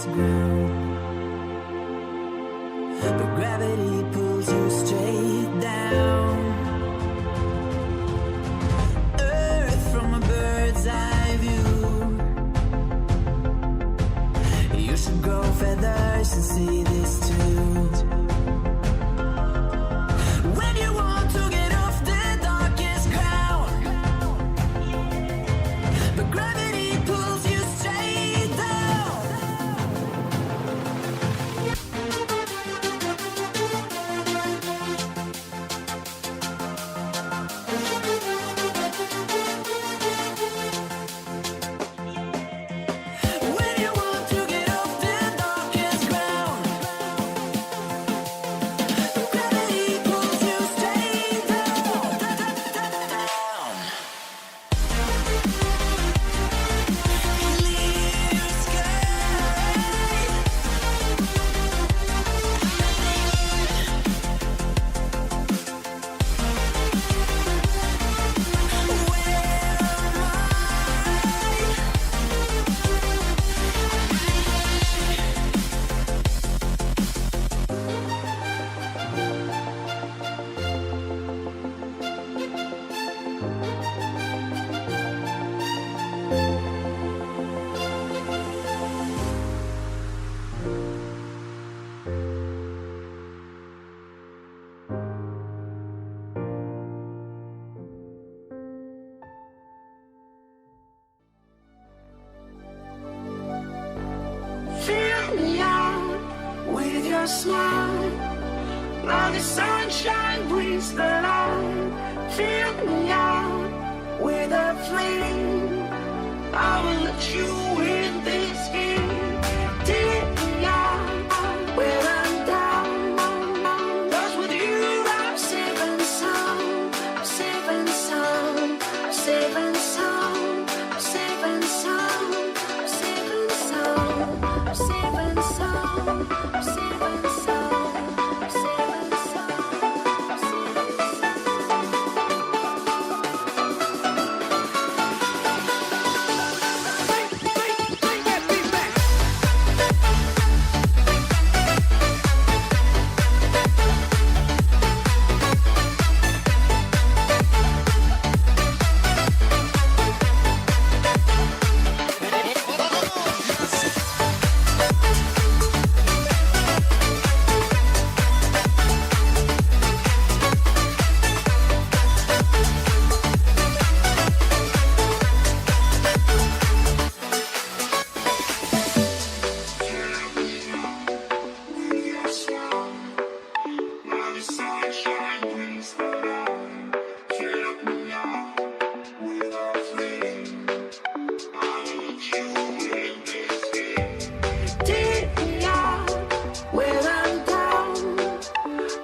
darkest ground. But gravity pulls you straight down. Earth from a bird's eye view. You should grow feathers and see this too. When you want to get off the darkest ground, but gravity pulls you straight down. When you want to get off the darkest ground, gravity pulls you straight down, down. Clear sky. Fill me out with your smile. Now the sunshine brings the light. Fill me out with a flame. I will let you in this game. Take me out when I'm down. 'Cause with you I'm saving some, I'm saving some, I'm saving some, I'm saving some, I'm saving some, I'm saving some, I'm saving some, I'm saving some, I'm saving some. Take me out when I'm down.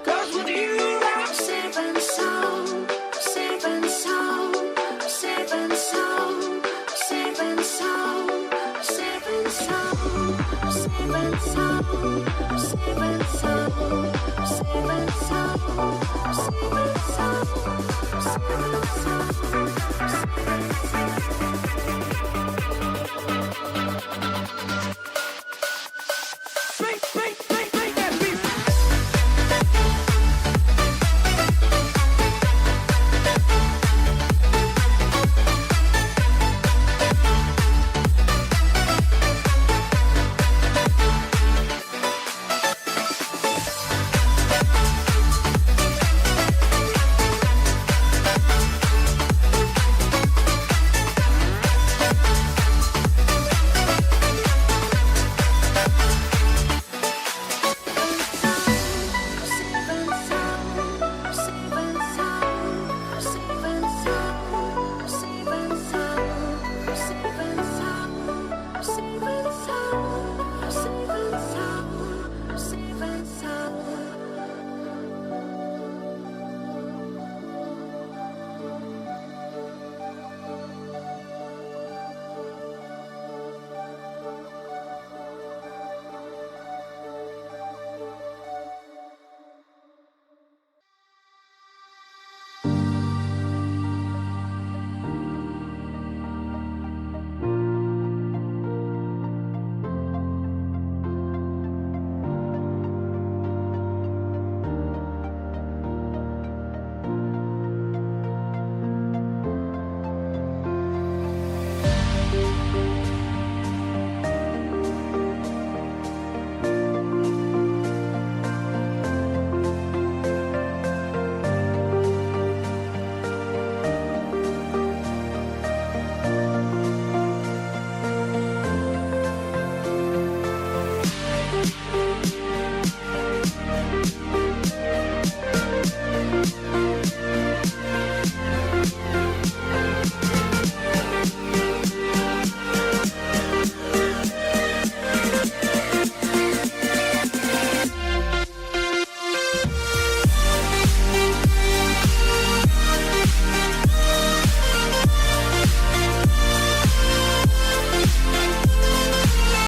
'Cause with you I'm saving some, I'm saving some, I'm saving some, I'm saving some, I'm saving some, I'm saving some, I'm saving some, I'm saving some, I'm saving some, I'm saving some, I'm saving some.